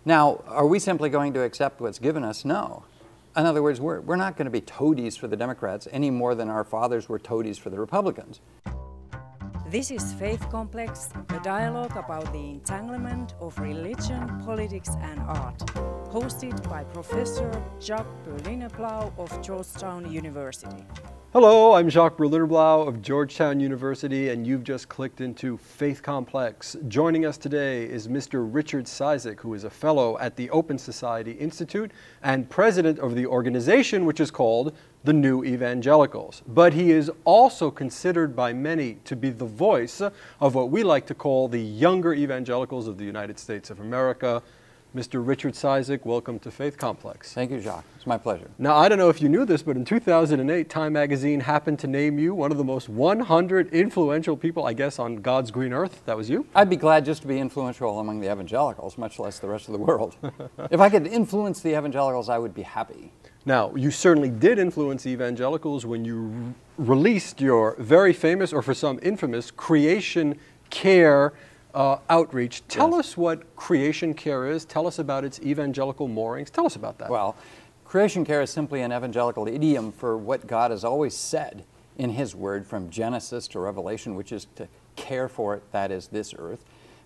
Now, are we simply going to accept what's given us? No. In other words, we're not going to be toadies for the Democrats any more than our fathers were toadies for the Republicans. This is Faith Complex, a dialogue about the entanglement of religion, politics and art, hosted by Professor Jacques Berliner-Blau of Georgetown University. Hello, I'm Jacques Berliner-Blau of Georgetown University, and you've just clicked into Faith Complex. Joining us today is Mr. Richard Cizik, who is a fellow at the Open Society Institute and president of the organization which is called the New Evangelicals. But he is also considered by many to be the voice of what we like to call the younger evangelicals of the United States of America. Mr. Richard Cizik, welcome to Faith Complex. Thank you, Jacques. It's my pleasure. Now, I don't know if you knew this, but in 2008, Time magazine happened to name you one of the most 100 influential people, I guess, on God's green earth. That was you? I'd be glad just to be influential among the evangelicals, much less the rest of the world. If I could influence the evangelicals, I would be happy. Now, you certainly did influence evangelicals when you released your very famous, or for some infamous, Creation Care outreach. Tell us what Creation Care is. Tell us about its evangelical moorings. Tell us about that. Well, Creation Care is simply an evangelical idiom for what God has always said in His Word from Genesis to Revelation, which is to care for it, that is, this earth.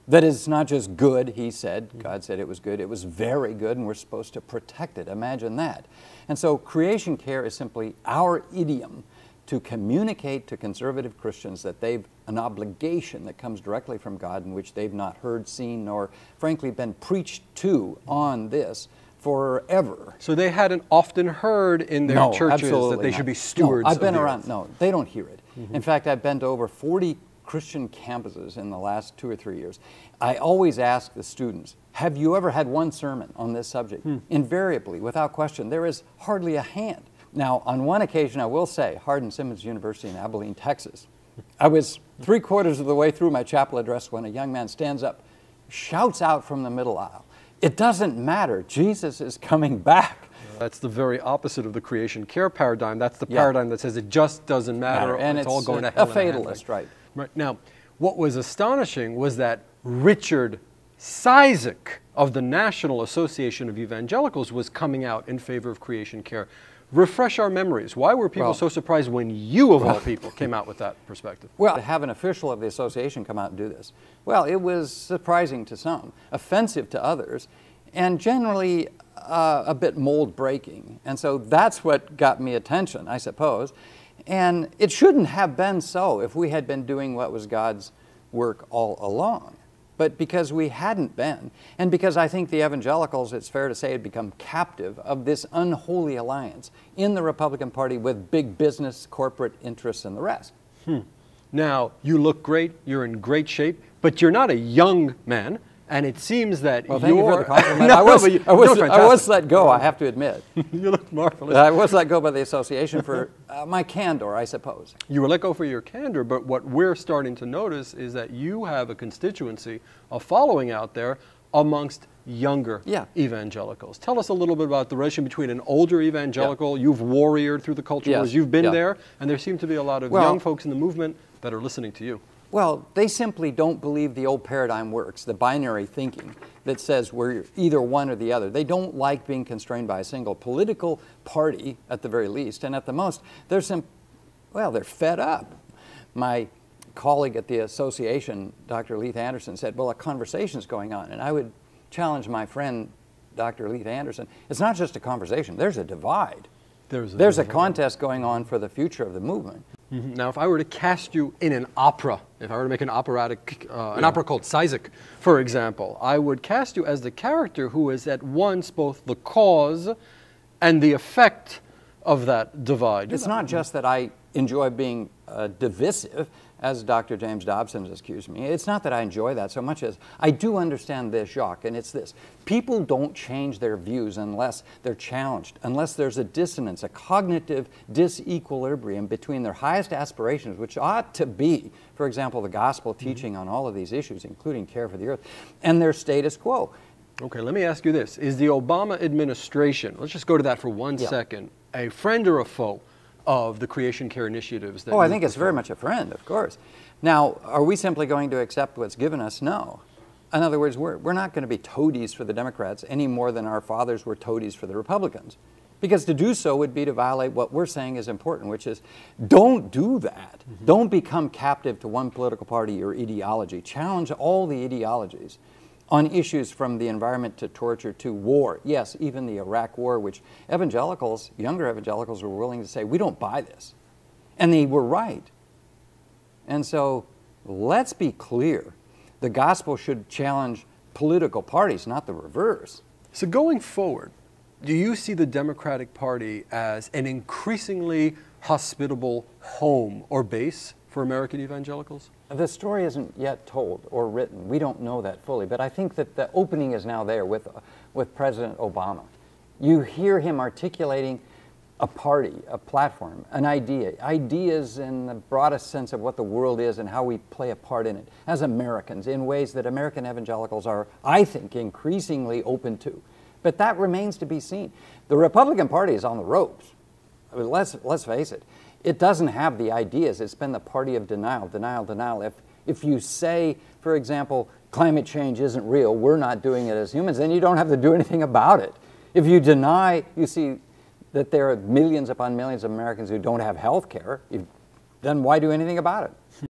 That is not just good, He said. God said it was good. It was very good, and we're supposed to protect it. Imagine that. And so Creation Care is simply our idiom to communicate to conservative Christians that they've an obligation that comes directly from God in which they've not heard, seen, nor frankly been preached to on this forever. So they hadn't often heard in their churches that they should be stewards I've been of the around, earth. No, they don't hear it. In fact, I've been to over 40 Christian campuses in the last 2 or 3 years. I always ask the students, have you ever had one sermon on this subject? Invariably, without question, there is hardly a hand. Now, on one occasion, I will say, Hardin-Simmons University in Abilene, Texas, I was 3/4 of the way through my chapel address when a young man stands up, shouts out from the middle aisle, "It doesn't matter, Jesus is coming back." That's the very opposite of the Creation Care paradigm. That's the paradigm that says it just doesn't matter, and it's all going to hell. A fatalist, right. Now, what was astonishing was that Richard Cizik of the National Association of Evangelicals was coming out in favor of Creation Care. Refresh our memories. Why were people so surprised when you, of all people, came out with that perspective? Well, to have an official of the association come out and do this, well, it was surprising to some, offensive to others, and generally a bit mold-breaking. And so that's what got me attention, I suppose. And it shouldn't have been so if we had been doing what was God's work all along. But because we hadn't been, and because I think the evangelicals, it's fair to say, had become captive of this unholy alliance in the Republican Party with big business, corporate interests, and the rest. Now, you look great, you're in great shape, but you're not a young man, and it seems that thank you for the compliment. No, I was let go, I have to admit. You look marvelous. I was let go by the association for my candor, I suppose. You were let go for your candor, but what we're starting to notice is that you have a constituency, a following out there amongst younger evangelicals. Tell us a little bit about the relation between an older evangelical, you've warriored through the culture wars, you've been there, and there seem to be a lot of young folks in the movement that are listening to you. Well, they simply don't believe the old paradigm works, the binary thinking that says we're either one or the other. They don't like being constrained by a single political party, at the very least, and at the most, they're fed up. My colleague at the association, Dr. Leith Anderson, said, well, a conversation's going on, and I would challenge my friend, Dr. Leith Anderson, it's not just a conversation, there's a divide. There's a contest going on for the future of the movement. Now, if I were to cast you in an opera, if I were to make an operatic, an opera called Cizik, for example, I would cast you as the character who is at once both the cause and the effect of that divide. It's not just that I enjoy being divisive, as Dr. James Dobson has accused me. It's not that I enjoy that so much as I do understand this, Jacques, and it's this. People don't change their views unless they're challenged, unless there's a dissonance, a cognitive disequilibrium between their highest aspirations, which ought to be, for example, the gospel teaching on all of these issues, including care for the earth, and their status quo. Okay, let me ask you this. Is the Obama administration, let's just go to that for one second, a friend or a foe of the Creation Care initiatives? That I think it's very much a friend, of course. Now, are we simply going to accept what's given us? No. In other words, we're not going to be toadies for the Democrats any more than our fathers were toadies for the Republicans. Because to do so would be to violate what we're saying is important, which is don't do that. Don't become captive to one political party or ideology. Challenge all the ideologies on issues from the environment to torture to war. Yes, even the Iraq War, which evangelicals, younger evangelicals, were willing to say, we don't buy this. And they were right. And so let's be clear. The gospel should challenge political parties, not the reverse. So going forward, do you see the Democratic Party as an increasingly hospitable home or base for American evangelicals? The story isn't yet told or written. We don't know that fully, but I think that the opening is now there with President Obama. You hear him articulating a party, a platform, an idea, ideas in the broadest sense of what the world is and how we play a part in it as Americans in ways that American evangelicals are, I think, increasingly open to. But that remains to be seen. The Republican Party is on the ropes. I mean, let's face it. It doesn't have the ideas. It's been the party of denial, denial, denial. If you say, for example, climate change isn't real, we're not doing it as humans, then you don't have to do anything about it. If you deny, you see that there are millions upon millions of Americans who don't have health care, then why do anything about it?